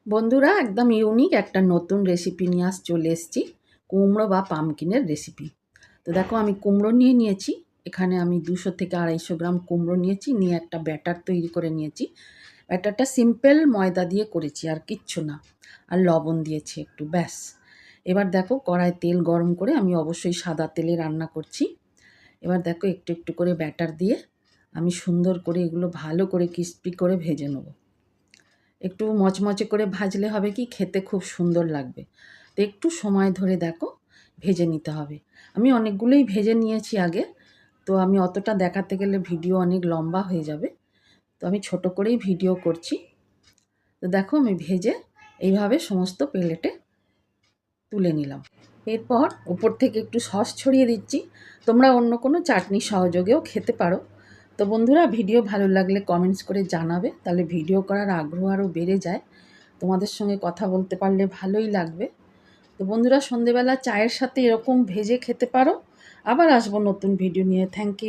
বন্ধুরা, একদম ইউনিক একটা নতুন রেসিপি নিয়ে চলে এসেছি। কুমড়ো বা পামকিনের রেসিপি। তো দেখো, আমি কুমড়ো নিয়ে নিয়েছি। এখানে আমি 200 থেকে 250 গ্রাম কুমড়ো নিয়েছি, নিয়ে একটা ব্যাটার তৈরি করে নিয়েছি। ব্যাটারটা সিম্পল ময়দা দিয়ে করেছি, আর কিচ্ছু না। আর লবণ দিয়েছি একটু, ব্যাস। এবার দেখো, কড়ায় তেল গরম করে, আমি অবশ্যই সাদা তেলে রান্না করছি। এবার দেখো, একটু একটু করে ব্যাটার দিয়ে আমি সুন্দর করে এগুলো ভালো করে ক্রিস্পি করে ভেজে নেবো। একটু মচমচে করে ভাজলে হবে কি, খেতে খুব সুন্দর লাগবে। তো একটু সময় ধরে দেখো ভেজে নিতে হবে। আমি অনেকগুলোই ভেজে নিয়েছি আগে, তো আমি অতটা দেখাতে গেলে ভিডিও অনেক লম্বা হয়ে যাবে। তো আমি ছোট করেই ভিডিও করছি। তো দেখো, আমি ভেজে এইভাবে সমস্ত প্লেটে তুলে নিলাম। এরপর উপর থেকে একটু সস ছড়িয়ে দিচ্ছি। তোমরা অন্য কোনো চাটনি সহযোগেও খেতে পারো। তো বন্ধুরা, ভিডিও ভালো লাগলে কমেন্টস করে জানাবে, তাহলে ভিডিও করার আগ্রহ আরও বেড়ে যায়। তোমাদের সঙ্গে কথা বলতে পারলে ভালোই লাগবে। তো বন্ধুরা, সন্ধেবেলা চায়ের সাথে এরকম ভেজে খেতে পারো। আবার আসবো নতুন ভিডিও নিয়ে। Thank you.